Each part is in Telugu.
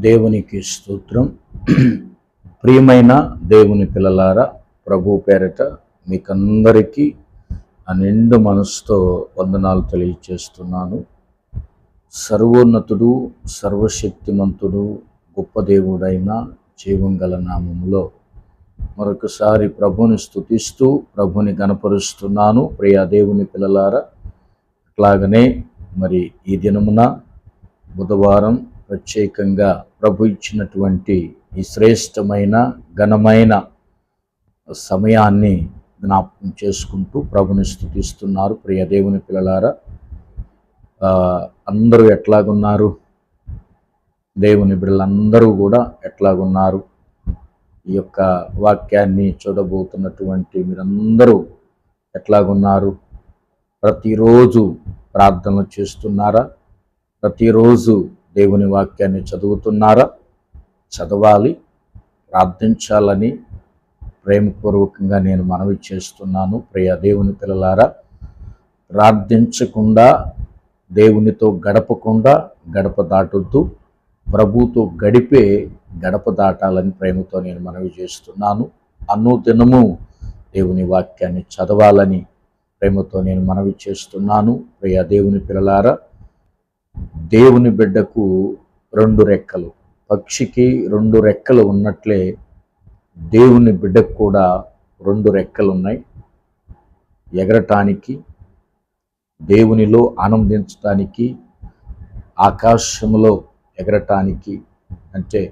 దేవునికి స్తోత్రం. ప్రియమైన దేవుని పిల్లలారా, ప్రభు పేరట మీకందరికీ నిండు మనసుతో వందనాలు తెలియజేస్తున్నాను. సర్వోన్నతుడు, సర్వశక్తిమంతుడు, గొప్ప దేవుడైన జీవం గల నామములో మరొకసారి ప్రభుని స్తుతిస్తూ ప్రభుని గణపరుస్తున్నాను. ప్రియ దేవుని పిల్లలారా, అట్లాగనే మరి ఈ దినమున బుధవారం ప్రత్యేకంగా ప్రభు ఇచ్చినటువంటి ఈ శ్రేష్టమైన ఘనమైన సమయాన్ని జ్ఞాపకం చేసుకుంటూ ప్రభుని స్తుతిస్తున్నారు. ప్రియ దేవుని పిల్లలారా, అందరూ ఎట్లాగున్నారు? దేవుని బిడ్డలందరూ కూడా ఎట్లాగున్నారు? ఈ యొక్క వాక్యాన్ని చూడబోతున్నటువంటి మీరందరూ ఎట్లాగున్నారు? ప్రతిరోజు ప్రార్థనలు చేస్తున్నారా? ప్రతిరోజు దేవుని వాక్యాన్ని చదువుతున్నారా? చదవాలి, ప్రార్థించాలని ప్రేమపూర్వకంగా నేను మనవి చేస్తున్నాను. ప్రియ దేవుని పిల్లలారా, ప్రార్థించకుండా దేవునితో గడపకుండా గడప దాటొద్దు. ప్రభుతో గడిపే గడప దాటాలని ప్రేమతో నేను మనవి చేస్తున్నాను. అనుదినము దేవుని వాక్యాన్ని చదవాలని ప్రేమతో నేను మనవి చేస్తున్నాను. ప్రియ దేవుని పిల్లలారా, దేవుని బిడ్డకు రెండు రెక్కలు, పక్షికి రెండు రెక్కలు ఉన్నట్లే దేవుని బిడ్డకు కూడా రెండు రెక్కలు ఉన్నాయి. ఎగరటానికి, దేవునిలో ఆనందించటానికి, ఆకాశంలో ఎగరటానికి, అంటే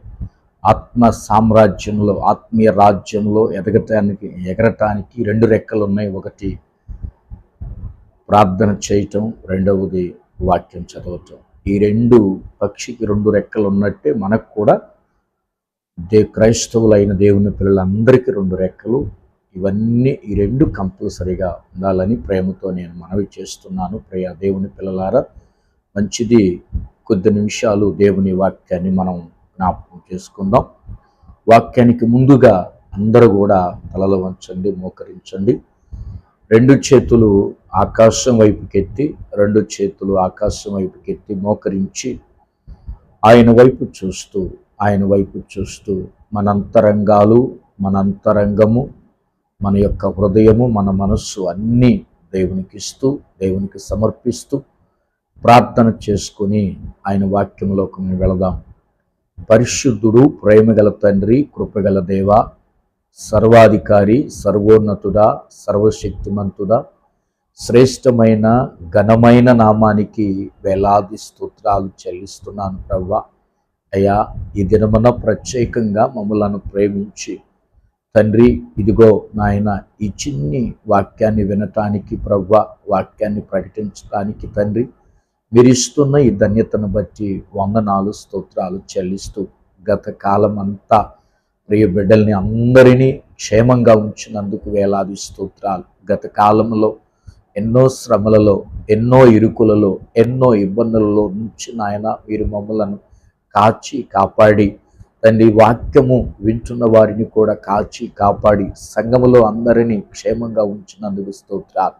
ఆత్మ సామ్రాజ్యంలో, ఆత్మీయ రాజ్యంలో ఎగరటానికి రెండు రెక్కలు ఉన్నాయి. ఒకటి ప్రార్థన చేయటం, రెండవది వాక్యం చదవటం. ఈ రెండు, పక్షికి రెండు రెక్కలు ఉన్నట్టే మనకు కూడా క్రైస్తవులైన దేవుని పిల్లలందరికీ రెండు రెక్కలు. ఇవన్నీ ఈ రెండు కంపల్సరీగా ఉండాలని ప్రేమతో నేను మనవి చేస్తున్నాను. ప్రియ దేవుని పిల్లలారా, మంచిది. కొద్ది నిమిషాలు దేవుని వాక్యాన్ని మనం జ్ఞాపకం చేసుకుందాం. వాక్యానికి ముందుగా అందరూ కూడా తలలు వంచండి, మోకరించండి. రెండు చేతులు ఆకాశం వైపుకెత్తి, రెండు చేతులు ఆకాశం వైపుకెత్తి మోకరించి ఆయన వైపు చూస్తూ మన అంతరంగాలు, మన అంతరంగము, మన యొక్క హృదయము, మన మనస్సు అన్నీ దేవునికి ఇస్తూ, దేవునికి సమర్పిస్తూ ప్రార్థన చేసుకుని ఆయన వాక్యంలోకి వెళదాం. పరిశుద్ధుడు, ప్రేమగల తండ్రి, కృపగల దేవా, సర్వాధికారి, సర్వోన్నతుడా, సర్వశక్తిమంతుడా, శ్రేష్టమైన ఘనమైన నామానికి వేలాది స్తోత్రాలు చెల్లిస్తున్నాను ప్రవ్వా. అయ్యా, ఈ దినమున ప్రత్యేకంగా మమ్మలను ప్రేమించి తండ్రి, ఇదిగో నాయన, ఈ చిన్ని వాక్యాన్ని వినటానికి ప్రవ్వా, వాక్యాన్ని ప్రకటించడానికి తండ్రి, మీరు ఇస్తున్న ఈ ధన్యతను బట్టి వందనాలు, స్తోత్రాలు చెల్లిస్తూ గత కాలం అంతా ప్రియ బిడ్డల్ని అందరినీ క్షేమంగా ఉంచినందుకు వేలాది స్తోత్రాలు. గత కాలంలో ఎన్నో శ్రమలలో, ఎన్నో ఇరుకులలో, ఎన్నో ఇబ్బందులలో నుంచి నాయన మీరు మమ్మలను కాచి కాపాడి తండ్రి, వాక్యము వింటున్న వారిని కూడా కాచి కాపాడి సంఘములో అందరినీ క్షేమంగా ఉంచినందుకు స్తోత్రాలు.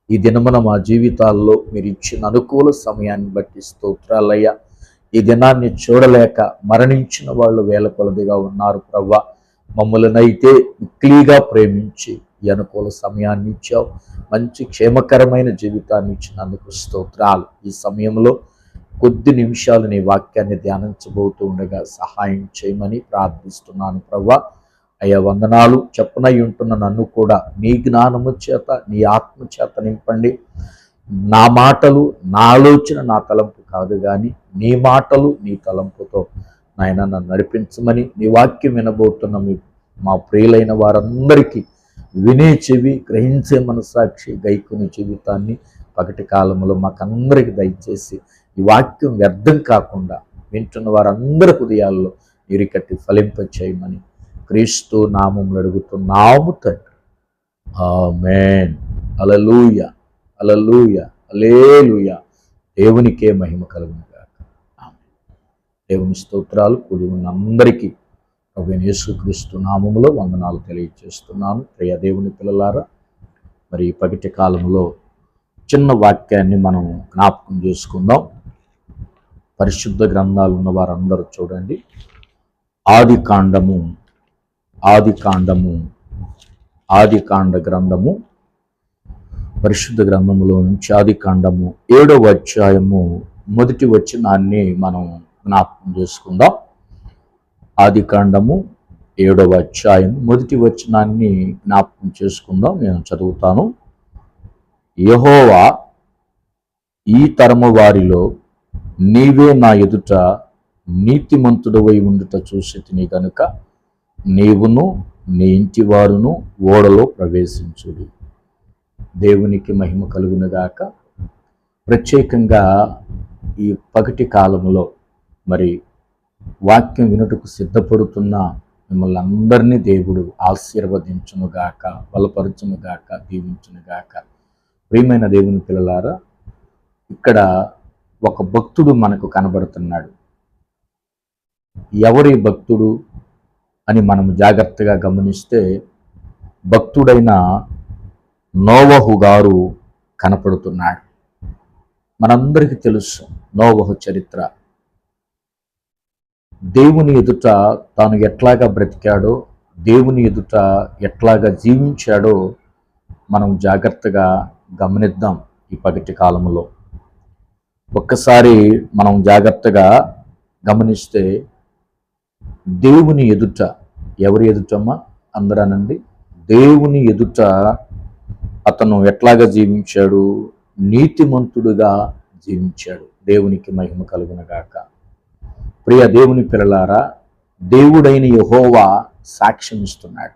ఈ దినమున మా జీవితాల్లో మీరు ఇచ్చిన అనుకూల సమయాన్ని బట్టి స్తోత్రాలయ్యా. ఈ దినాన్ని చూడలేక మరణించిన వాళ్ళు వేల కొలదిగా ఉన్నారు ప్రవ్వా. మమ్మల్నైతే మిక్కిలిగా ప్రేమించి ఈ అనుకూల సమయాన్ని ఇచ్చావు. మంచి క్షేమకరమైన జీవితాన్ని ఇచ్చినందుకు స్తోత్రాలు. ఈ సమయంలో కొద్ది నిమిషాలు నీ వాక్యాన్ని ధ్యానించబోతూ ఉండగా సహాయం చేయమని ప్రార్థిస్తున్నాను ప్రవ్వా. అయ్యా, వందనాలు. చెప్పనై ఉంటున్న నన్ను కూడా నీ జ్ఞానము చేత, నీ ఆత్మ చేత నింపండి. నా మాటలు, నా ఆలోచన, నా తలంపు కాదు కానీ నీ మాటలు, నీ తలంపుతో నాయన నన్ను నడిపించమని, నీ వాక్యం వినబోతున్న మా ప్రియులైన వారందరికీ వినే చెవి, గ్రహించే మనసాక్షి, గైకుని జీవితాన్ని పగటి కాలంలో మాకందరికి దయచేసి ఈ వాక్యం వ్యర్థం కాకుండా వింటున్న వారందరి హృదయాల్లో నీరు కట్టి ఫలింపచేయమని క్రీస్తు నామములో అడుగుతున్నాము తండ్రి. ఆమేన్. హల్లెలూయా, హల్లెలూయా, హల్లెలూయా. దేవునికే మహిమ కలుగును గాక. ఆమేన్. దేవుని స్తోత్రాలు. కూడి ఉన్న అందరికీ ప్రభువైన యేసుక్రీస్తు నామములో వందనాలు తెలియజేస్తున్నాను. ప్రియ దేవుని పిల్లలారా, మరి పగటి కాలంలో చిన్న వాక్యాన్ని మనం జ్ఞాపకం చేసుకుందాం. పరిశుద్ధ గ్రంథాలు ఉన్న వారందరూ చూడండి. ఆది కాండ గ్రంథము, పరిశుద్ధ గ్రంథములో నుంచి ఆది కాండము 7వ అధ్యాయము మొదటి వచనాన్ని మనం జ్ఞాపకం చేసుకుందాం. ఆది కాండము 7వ అధ్యాయం మొదటి వచనాన్ని జ్ఞాపకం చేసుకుందాం. నేను చదువుతాను. యెహోవా, ఈ తరము వారిలో నీవే నా ఎదుట నీతిమంతుడవై ఉండుట చూసితిని గనుక నీవును నీ ఇంటి వారును ఓడలో ప్రవేశించుడి. దేవునికి మహిమ కలుగునుగాక. ప్రత్యేకంగా ఈ పగటి కాలంలో మరి వాక్యం వినుటకు సిద్ధపడుతున్న మిమ్మల్ని అందరినీ దేవుడు ఆశీర్వదించునుగాక, బలపరచునుగాక, దీవించునుగాక. ప్రియమైన దేవుని పిల్లలారా, ఇక్కడ ఒక భక్తుడు మనకు కనబడుతున్నాడు. ఎవరి భక్తుడు అని మనం జాగ్రత్తగా గమనిస్తే భక్తుడైన నోవహు గారు కనపడుతున్నాడు. మనందరికీ తెలుసు నోవహు చరిత్ర. దేవుని ఎదుట తాను ఎట్లాగా బ్రతికాడో, దేవుని ఎదుట ఎట్లాగా జీవించాడో మనం జాగ్రత్తగా గమనిద్దాం. ఈ పగటి కాలంలో ఒక్కసారి మనం జాగ్రత్తగా గమనిస్తే దేవుని ఎదుట, ఎవరి ఎదుటమ్మా అందరానండి, దేవుని ఎదుట అతను ఎట్లాగా జీవించాడు? నీతిమంతుడుగా జీవించాడు. దేవునికి మహిమ కలుగునుగాక. ప్రియ దేవుని పిల్లలారా, దేవుడైన యెహోవా సాక్ష్యం ఇస్తున్నాడు.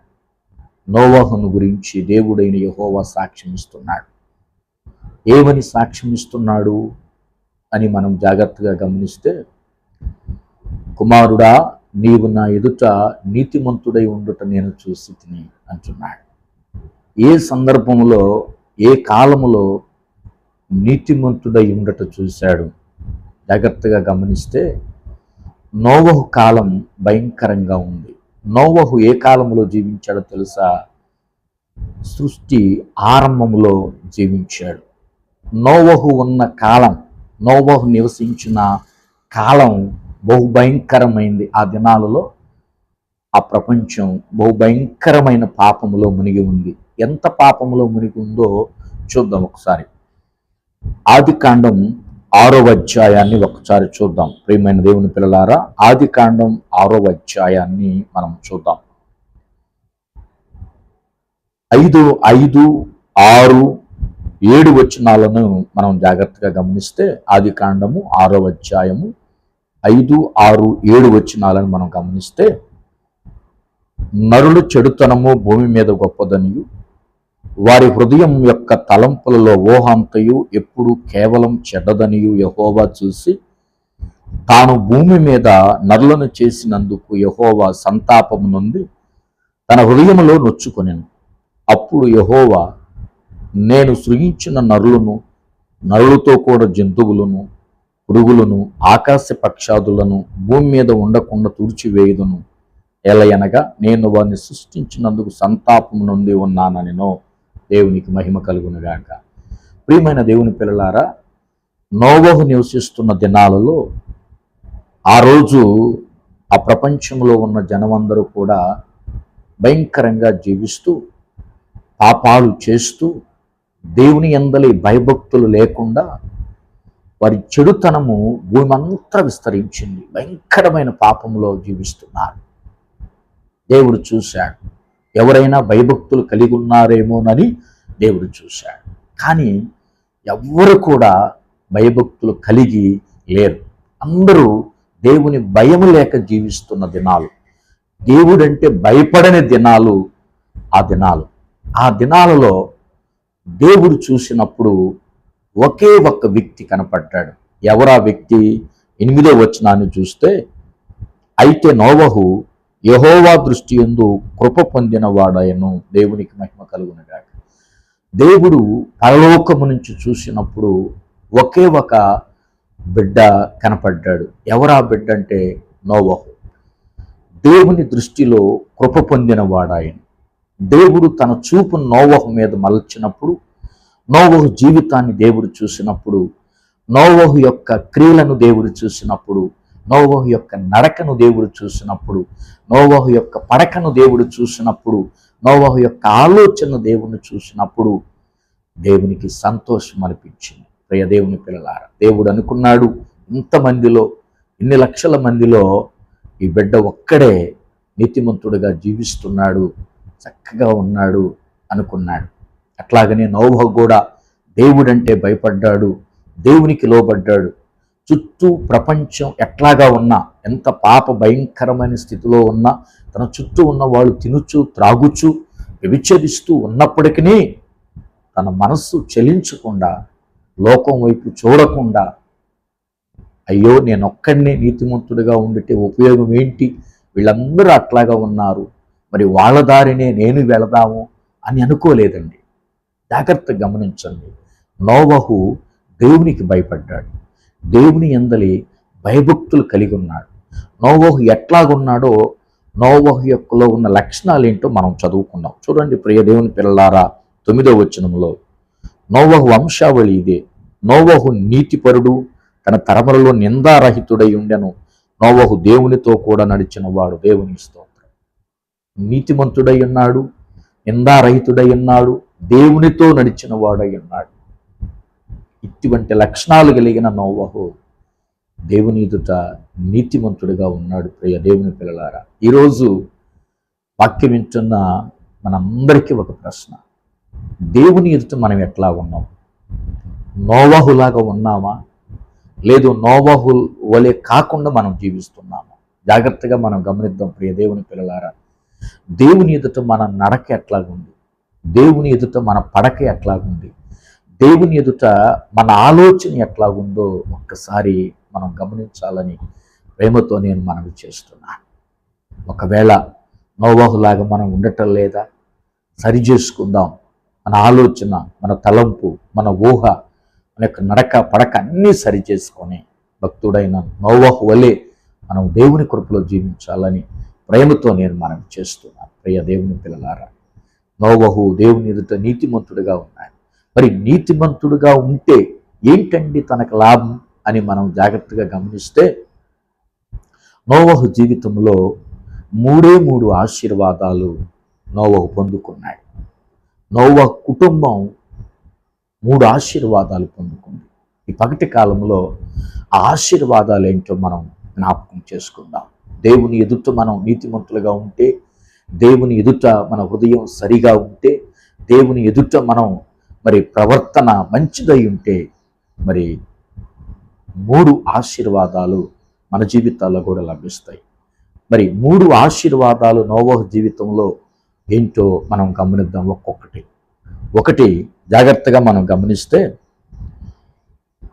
నోవహును గురించి దేవుడైన యెహోవా సాక్ష్యం ఇస్తున్నాడు. ఏమని సాక్ష్యం ఇస్తున్నాడు అని మనం జాగ్రత్తగా గమనిస్తే, కుమారుడా, నీవు నా ఎదుట నీతిమంతుడై ఉండుట నేను చూసి తిని అంటున్నాడు. ఏ సందర్భంలో, ఏ కాలములో నీతిమంతుడై ఉండట చూశాడు? జాగ్రత్తగా గమనిస్తే నోవహు కాలం భయంకరంగా ఉంది. నోవహు ఏ కాలంలో జీవించాడో తెలుసా? సృష్టి ఆరంభంలో జీవించాడు. నోవహు ఉన్న కాలం, నోవహు నివసించిన కాలం బహుభయంకరమైంది. ఆ దినాలలో ఆ ప్రపంచం బహుభయంకరమైన పాపములో మునిగి ఉంది. ఎంత పాపములో మునిగి ఉందో చూద్దాం ఒకసారి. ఆది కాండం 6వ అధ్యాయాన్ని ఒకసారి చూద్దాం. ప్రియమైన దేవుని పిల్లలారా, ఆది కాండం 6వ అధ్యాయాన్ని మనం చూద్దాం. 5, 6, 7 వచనాలను మనం జాగ్రత్తగా గమనిస్తే, ఆది కాండము 6వ అధ్యాయము 5, 6, 7 వచనాలను మనం గమనిస్తే, నరులు చెడుతనము భూమి మీద గొప్పదనియు, వారి హృదయం యొక్క తలంపులలో ఊహంతయు ఎప్పుడు కేవలం చెడ్డదనియు యెహోవా చూసి తాను భూమి మీద నరులను చేసినందుకు యెహోవా సంతాపము నుండి తన హృదయములో నొచ్చుకొనెను. అప్పుడు యెహోవా, నేను సృజించిన నరులను, నరులతో కూడా జంతువులను, పురుగులను, ఆకాశ పక్షాదులను భూమి మీద ఉండకుండా తుడిచివేయుదును. ఎలయనగా నేను వారిని సృష్టించినందుకు సంతాపము నుండి ఉన్నాననినో. దేవునికి మహిమ కలుగునుగాక. ప్రియమైన దేవుని పిల్లలారా, నోవహు నివసిస్తున్న దినాలలో ఆ రోజు ఆ ప్రపంచంలో ఉన్న జనమందరూ కూడా భయంకరంగా జీవిస్తూ, పాపాలు చేస్తూ, దేవుని యందలి భయభక్తులు లేకుండా వారి చెడుతనము భూమి అంతా విస్తరించింది. భయంకరమైన పాపంలో జీవిస్తున్నారు. దేవుడు చూశాడు. ఎవరైనా భయభక్తులు కలిగి ఉన్నారేమోనని దేవుడు చూశాడు. కానీ ఎవ్వరు కూడా భయభక్తులు కలిగి లేరు. అందరూ దేవుని భయము లేక జీవిస్తున్న దినాలు, దేవుడంటే భయపడని దినాలు ఆ దినాలు. ఆ దినాలలో దేవుడు చూసినప్పుడు ఒకే ఒక్క వ్యక్తి కనపడ్డాడు. ఎవరా వ్యక్తి? 8వ వచనాన్ని చూస్తే, అయితే నోవహు యెహోవా దృష్టి యందు కృప పొందిన వాడయను. దేవునికి మహిమ కలుగునుగాక. దేవుడు పరలోకము నుంచి చూసినప్పుడు ఒకే ఒక బిడ్డ కనపడ్డాడు. ఎవరా బిడ్డ అంటే నోవహు. దేవుని దృష్టిలో కృప పొందిన వాడాయన. దేవుడు తన చూపు నోవహు మీద మలచినప్పుడు, నోవహు జీవితాన్ని దేవుడు చూసినప్పుడు నోవహు యొక్క క్రియలను దేవుడు చూసినప్పుడు, నోవహు యొక్క నడకను దేవుడు చూసినప్పుడు, నోవహు యొక్క పడకను దేవుడు చూసినప్పుడు, నోవహు యొక్క ఆలోచన దేవుని చూసినప్పుడు దేవునికి సంతోషం అనిపించింది. ప్రియ దేవుని పిల్లలారా, దేవుడు అనుకున్నాడు, ఇంతమందిలో, ఇన్ని లక్షల మందిలో ఈ బిడ్డ ఒక్కడే నీతిమంతుడిగా జీవిస్తున్నాడు, చక్కగా ఉన్నాడు అనుకున్నాడు. అట్లాగనే నోవహు కూడా దేవుడంటే భయపడ్డాడు, దేవునికి లోబడ్డాడు. చుట్టూ ప్రపంచం ఎట్లాగా ఉన్నా, ఎంత పాప భయంకరమైన స్థితిలో ఉన్నా, తన చుట్టూ ఉన్న వాళ్ళు తినుచు త్రాగుచు వ్యభిచరిస్తూ ఉన్నప్పటికీ తన మనస్సు చలించకుండా, లోకం వైపు చూడకుండా, అయ్యో నేనొక్కడినే నీతిమంతుడిగా ఉండితే ఉపయోగం ఏంటి, వీళ్ళందరూ అట్లాగా ఉన్నారు, మరి వాళ్ళ దారినే నేను వెళదాము అని అనుకోలేదండి. జాగ్రత్తగా గమనించండి. నోవహు దేవునికి భయపడ్డాడు, దేవుని యందలి భయభక్తులు కలిగి ఉన్నాడు. నోవహు ఎట్లాగున్నాడో, నోవహు యొక్కలో ఉన్న లక్షణాలు ఏంటో మనం చదువుకున్నాం. చూడండి ప్రియ దేవుని పిల్లలారా, 9వ వచనంలో నోవహు వంశావళి ఇదే. నోవహు నీతిపరుడు, తన తరములలో నిందారహితుడై ఉండెను. నోవహు దేవునితో కూడా నడిచిన వాడు. దేవుని స్తోత్రం. నీతిమంతుడై ఉన్నాడు, నిందారహితుడై ఉన్నాడు, దేవునితో నడిచిన వాడై ఉన్నాడు. ఇటువంటి లక్షణాలు కలిగిన నోవహు దేవుని ఎదుట నీతిమంతుడిగా ఉన్నాడు. ప్రియ దేవుని పిల్లలారా, ఈరోజు వాక్యం వింటున్న మనందరికీ ఒక ప్రశ్న: దేవుని ఎదుట మనం ఎట్లా ఉన్నాం? నోవహులాగా ఉన్నామా, లేదు నోవహు వలె కాకుండా మనం జీవిస్తున్నామా? జాగ్రత్తగా మనం గమనిద్దాం ప్రియ దేవుని పిల్లలారా. దేవుని ఎదుట మన నడక ఎట్లాగుంది, దేవుని ఎదుట మన పడక ఎట్లాగుంది, దేవుని ఎదుట మన ఆలోచన ఎట్లాగుందో ఒక్కసారి మనం గమనించాలని ప్రేమతో నేను మనవి చేస్తున్నాను. ఒకవేళ నోవహులాగా మనం ఉండటం లేదా, సరి చేసుకుందాం. మన ఆలోచన, మన తలంపు, మన ఊహ, మన యొక్క నడక పడక అన్నీ సరి చేసుకొని భక్తుడైన నోవహు వలె మనం దేవుని కృపలో జీవించాలని ప్రేమతో నేను మనవి చేస్తున్నాను. ప్రియ దేవుని పిల్లలారా, నోవహు దేవుని ఎదుట నీతిమంతుడిగా ఉన్నాడు. మరి నీతిమంతుడిగా ఉంటే ఏంటండి తనకు లాభం అని మనం జాగ్రత్తగా గమనిస్తే, నోవహు జీవితంలో 3 ఆశీర్వాదాలు నోవహు పొందుకున్నాడు. నోవహు కుటుంబం 3 ఆశీర్వాదాలు పొందుకుంది. ఈ పగటి కాలంలో ఆ ఆశీర్వాదాలు ఏంటో మనం జ్ఞాపకం చేసుకుందాం. దేవుని ఎదుట మనం నీతిమంతులుగా ఉంటే, దేవుని ఎదుట మన హృదయం సరిగా ఉంటే, దేవుని ఎదుట మనం మరి ప్రవర్తన మంచిదై ఉంటే, మరి 3 ఆశీర్వాదాలు మన జీవితాల్లో కూడా లభిస్తాయి. మరి 3 ఆశీర్వాదాలు నోవహు జీవితంలో ఏంటో మనం గమనిద్దాం ఒక్కొక్కటి. ఒకటి జాగ్రత్తగా మనం గమనిస్తే,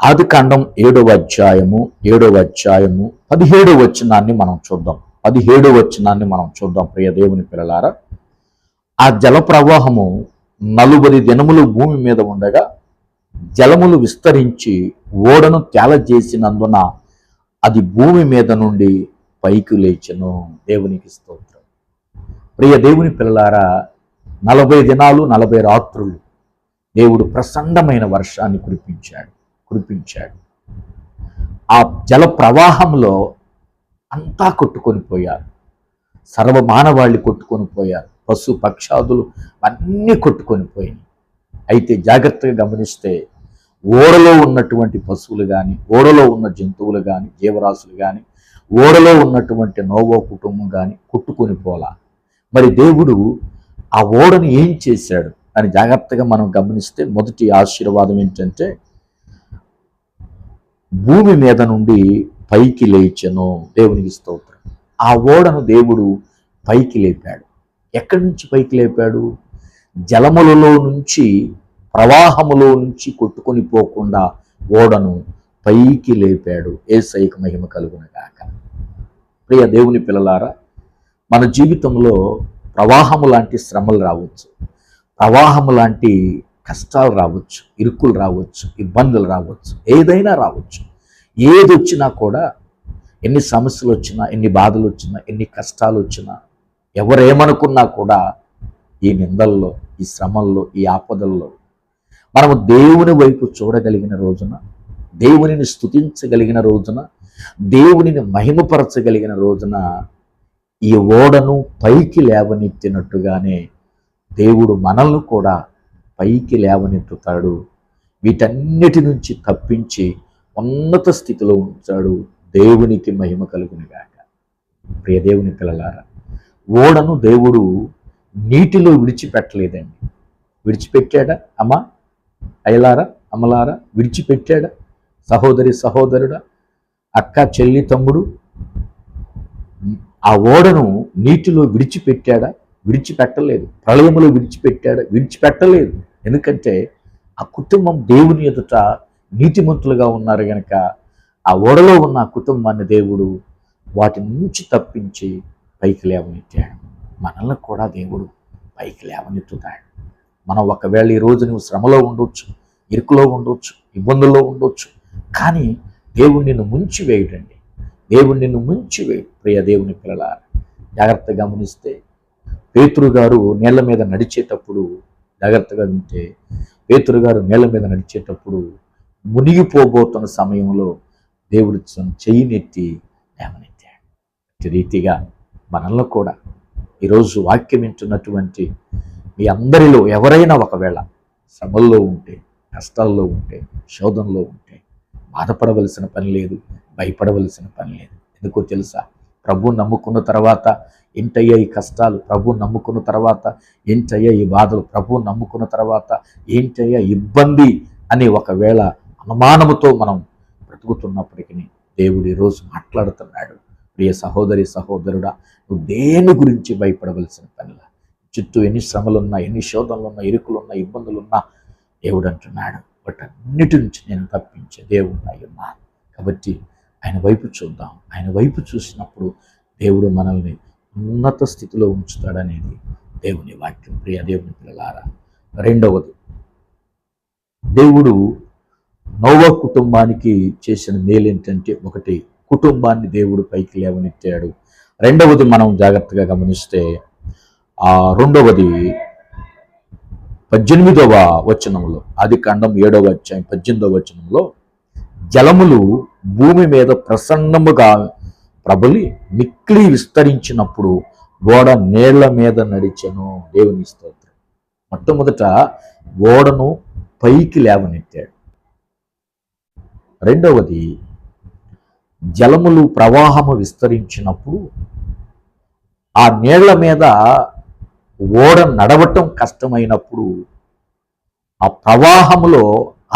ఆదికాండం 7వ అధ్యాయము 17వ వచనాన్ని మనం చూద్దాం. 17వ వచనాన్ని మనం చూద్దాం ప్రియ దేవుని పిల్లలారా. ఆ జల ప్రవాహము 40 దినములు భూమి మీద ఉండగా జలములు విస్తరించి ఓడను తేలజేసినందున అది భూమి మీద నుండి పైకి లేచెను. దేవునికి స్తోత్రం. ప్రియ దేవుని పిల్లలారా, 40 దినాలు 40 రాత్రులు దేవుడు ప్రచండమైన వర్షాన్ని కురిపించాడు. ఆ జల ప్రవాహంలో అంతా కొట్టుకొని పోయారు. సర్వమానవాళి కొట్టుకొని పోయారు. పశు పక్షాదులు అన్నీ కొట్టుకొని పోయినాయి. అయితే జాగ్రత్తగా గమనిస్తే, ఓడలో ఉన్నటువంటి పశువులు కానీ, ఓడలో ఉన్న జంతువులు కానీ, జీవరాశులు కానీ, ఓడలో ఉన్నటువంటి నోవహు కుటుంబం కానీ కొట్టుకొని పోలా. మరి దేవుడు ఆ ఓడను ఏం చేశాడు అని జాగ్రత్తగా మనం గమనిస్తే, మొదటి ఆశీర్వాదం ఏంటంటే, భూమి మీద నుండి పైకి లేచెను. దేవునికి స్తోత్రం. ఆ ఓడను దేవుడు పైకి లేపాడు. ఎక్కడి నుంచి పైకి లేపాడు? జలములలో నుంచి, ప్రవాహములో నుంచి కొట్టుకొని పోకుండా ఓడను పైకి లేపాడు. యేసయ్యకు మహిమ కలుగునుగాక. ప్రియ దేవుని పిల్లలారా, మన జీవితంలో ప్రవాహము లాంటి శ్రమలు రావచ్చు, ప్రవాహము లాంటి కష్టాలు రావచ్చు, ఇరుకులు రావచ్చు, ఇబ్బందులు రావచ్చు, ఏదైనా రావచ్చు. ఏది వచ్చినా కూడా, ఎన్ని సమస్యలు వచ్చినా, ఎన్ని బాధలు వచ్చినా, ఎన్ని కష్టాలు వచ్చినా, ఎవరేమనుకున్నా కూడా, ఈ నిందల్లో, ఈ శ్రమల్లో, ఈ ఆపదల్లో మనము దేవుని వైపు చూడగలిగిన రోజున దేవునిని స్తుతించగలిగిన రోజున, దేవునిని మహిమపరచగలిగిన రోజున ఈ ఓడను పైకి లేవనెత్తినట్టుగానే దేవుడు మనల్ని కూడా పైకి లేవనెత్తుతాడు. వీటన్నిటి నుంచి తప్పించి ఉన్నత స్థితిలో ఉంచాడు. దేవునికి మహిమ కలుగునుగాక. ప్రియ దేవుని పిల్లలారా, ఓడను దేవుడు నీటిలో విడిచిపెట్టలేదండి. విడిచిపెట్టాడా అమ్మా? అయ్యలారా, అమ్మలారా, విడిచిపెట్టాడా? సహోదరి సహోదరుడా, అక్క చెల్లి తమ్ముడు, ఆ ఓడను నీటిలో విడిచిపెట్టాడా? విడిచిపెట్టలేదు. ప్రళయములో విడిచిపెట్టాడా? విడిచిపెట్టలేదు. ఎందుకంటే ఆ కుటుంబం దేవుని ఎదుట నీతిమంతులుగా ఉన్నారు గనక ఆ ఓడలో ఉన్న ఆ కుటుంబాన్ని దేవుడు వాటి నుంచి తప్పించి పైకి లేవనెత్తాడు. మనల్ని కూడా దేవుడు పైకి లేవనెత్తుతాడు. మనం ఒకవేళ ఈ రోజు నువ్వు శ్రమలో ఉండొచ్చు, ఇరుకులో ఉండొచ్చు, ఇబ్బందుల్లో ఉండొచ్చు, కానీ దేవుడు నిన్ను ముంచి వేయడండి. దేవుడు నిన్ను ముంచి వేయడు. ప్రియ దేవుని పిల్లలారా, జాగ్రత్తగా గమనిస్తే పేతురు గారు నీళ్ల మీద నడిచేటప్పుడు, జాగ్రత్తగా వింటే, పేతురు గారు నీళ్ల మీద నడిచేటప్పుడు మునిగిపోబోతున్న సమయంలో దేవుడు చెయ్యినెత్తి లేవనెత్తాడు. ఈ రీతిగా మనల్ని కూడా ఈరోజు వాక్యం వింటున్నటువంటి మీ అందరిలో ఎవరైనా ఒకవేళ శ్రమల్లో ఉంటే, కష్టాల్లో ఉంటే, శోధనలో ఉంటే బాధపడవలసిన పని లేదు, భయపడవలసిన పని లేదు. ఎందుకో తెలుసా? ప్రభు నమ్ముకున్న తర్వాత ఏంటయ్యా ఈ కష్టాలు, ప్రభు నమ్ముకున్న తర్వాత ఏంటయ్యా ఈ బాధలు, ప్రభు నమ్ముకున్న తర్వాత ఏంటయ్యా ఇబ్బంది అని ఒకవేళ అనుమానముతో మనం బ్రతుకుతున్నప్పటికీ దేవుడు ఈరోజు మాట్లాడుతున్నాడు. ప్రియ సహోదరి సహోదరుడా, నువ్వు దేని గురించి భయపడవలసిన పనిలా. చుట్టూ ఎన్ని శ్రమలున్నా, ఎన్ని శోధనలున్నా, ఇరుకులున్నా, ఇబ్బందులున్నా దేవుడు అంటున్నాడు, వాటన్నిటి నుంచి నేను తప్పించే దేవుడు అయ్యున్నా. కాబట్టి ఆయన వైపు చూద్దాం. ఆయన వైపు చూసినప్పుడు దేవుడు మనల్ని ఉన్నత స్థితిలో ఉంచుతాడనేది దేవుని వాక్యం. ప్రియ దేవుని పిల్లలారా, రెండవది, దేవుడు నోవా కుటుంబానికి చేసిన మేలు ఏంటంటే, ఒకటి, కుటుంబాన్ని దేవుడు పైకి లేవనెత్తాడు. రెండవది మనం జాగ్రత్తగా గమనిస్తే, రెండవది 18వ వచనంలో, ఆదికాండం 7వ అధ్యాయం 18వ వచనంలో, జలములు భూమి మీద ప్రసన్నముగా ప్రబలి మిక్కిలి విస్తరించినప్పుడు ఓడ నీళ్ల మీద నడిచెను. దేవుని స్తోత్రం. మొట్టమొదట ఓడను పైకి లేవనెత్తాడు. రెండవది, జలములు ప్రవాహము విస్తరించినప్పుడు ఆ నీళ్ల మీద ఓడ నడవటం కష్టమైనప్పుడు, ఆ ప్రవాహములో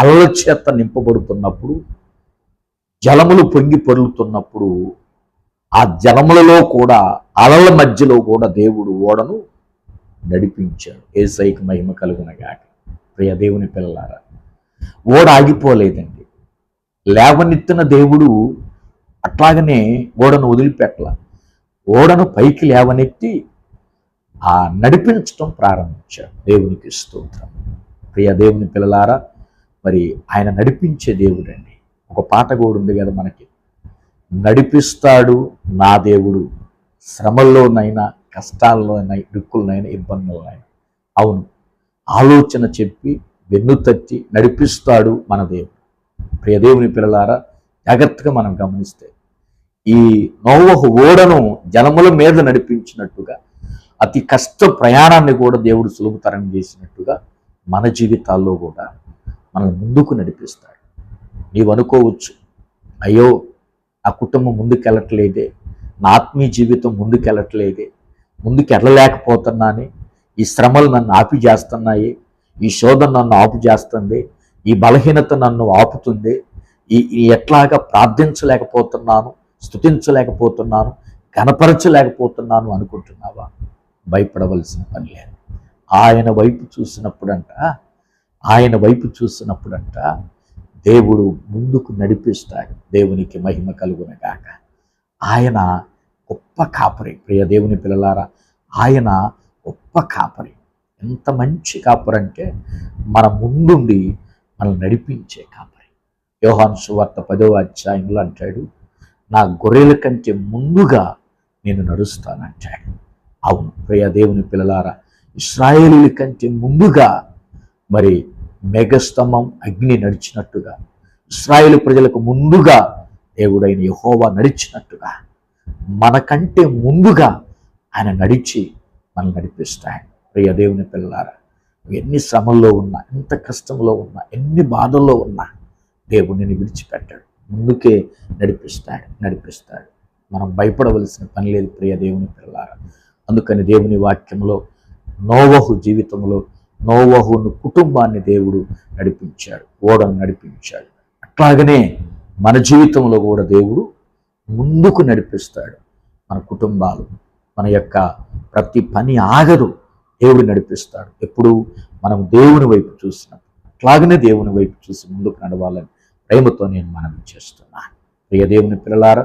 అలల చేత నింపబడుతున్నప్పుడు, జలములు పొంగి పొర్లుతున్నప్పుడు, ఆ జలములలో కూడా, అలల మధ్యలో కూడా దేవుడు ఓడను నడిపించాడు. యేసయ్యకు మహిమ కలుగునగాక. ప్రియ దేవుని పిల్లలారా, ఓడ ఆగిపోలేదండి. లేవనెత్తిన దేవుడు అట్లాగనే ఓడను వదిలిపెట్టల. ఓడను పైకి లేవనెత్తి నడిపించటం ప్రారంభించాడు. దేవునికి స్తోత్రం. ప్రియ దేవుని పిల్లలారా, మరి ఆయన నడిపించే దేవుడండి. ఒక పాట కూడా ఉంది కదా మనకి, నడిపిస్తాడు నా దేవుడు శ్రమల్లోనైనా, కష్టాల్లోనైనా, ఇరుక్కులనైనా, ఇబ్బందులనైనా. అవును, ఆలోచన చెప్పి వెన్ను తట్టి నడిపిస్తాడు మన దేవుడు. ప్రియ దేవుని పిల్లలారా, జాగ్రత్తగా మనం గమనిస్తే, ఈ నోవహు ఓడను జలముల మీద నడిపించినట్టుగా, అతి కష్ట ప్రయాణాన్ని కూడా దేవుడు సులభతరం చేసినట్టుగా మన జీవితాల్లో కూడా మనం ముందుకు నడిపిస్తాడు. నీవు అనుకోవచ్చు, అయ్యో ఆ కుటుంబం ముందుకెళ్ళట్లేదే, నా ఆత్మీయ జీవితం ముందుకెళ్ళట్లేదే, ముందుకెళ్ళలేకపోతున్నానే, ఈ శ్రమలు నన్ను ఆపి చేస్తున్నాయి, ఈ శోధన నన్ను ఆపు చేస్తుంది, ఈ బలహీనత నన్ను ఆపుతుంది, ఈ ఎట్లాగా ప్రార్థించలేకపోతున్నాను, స్తుతించలేకపోతున్నాను, కనపరచలేకపోతున్నాను అనుకుంటున్నావా? భయపడవలసిన పని లేదు. ఆయన వైపు చూసినప్పుడంట దేవుడు ముందుకు నడిపిస్తాడు. దేవునికి మహిమ కలుగునగాక. ఆయన గొప్ప కాపరి. ప్రియ దేవుని పిల్లలారా, ఆయన గొప్ప కాపరి. ఎంత మంచి కాపరి అంటే, మన ముందుండి మనల్ని నడిపించే కాపరి. యోహాను సువార్త 10వ అధ్యాయంలో అంటాడు, నా గొర్రెల కంటే ముందుగా నేను నడుస్తానంటాడు. అవును ప్రియ దేవుని పిల్లలారా, ఇశ్రాయేలీల కంటే ముందుగా మరి మేఘస్తంభం, అగ్ని నడిచినట్టుగా, ఇశ్రాయేలు ప్రజలకు ముందుగా దేవుడైన యెహోవా నడిచినట్టుగా మనకంటే ముందుగా ఆయన నడిచి మనల్ని నడిపిస్తాడు. ప్రియ దేవుని పిల్లలారా, ఎన్ని శ్రమల్లో ఉన్నా, ఎంత కష్టంలో ఉన్నా, ఎన్ని బాధల్లో ఉన్నా దేవుడిని విడిచిపెట్టాడు, ముందుకే నడిపిస్తాడు. మనం భయపడవలసిన పని లేదు ప్రియ దేవుని పిల్లలారా. అందుకని దేవుని వాక్యంలో నోవహు జీవితంలో నోవహును కుటుంబాన్ని దేవుడు నడిపించాడు, ఓడను నడిపించాడు. అట్లాగనే మన జీవితంలో కూడా దేవుడు ముందుకు నడిపిస్తాడు. మన కుటుంబాలు, మన యొక్క ప్రతి పని ఆగదు, దేవుడు నడిపిస్తాడు. ఎప్పుడు మనం దేవుని వైపు చూసినప్పుడు అట్లాగనే దేవుని వైపు చూసి ముందుకు నడవాలని ప్రేమతో నేను మనవి చేస్తున్నాను. ప్రియ దేవుని పిల్లలారా,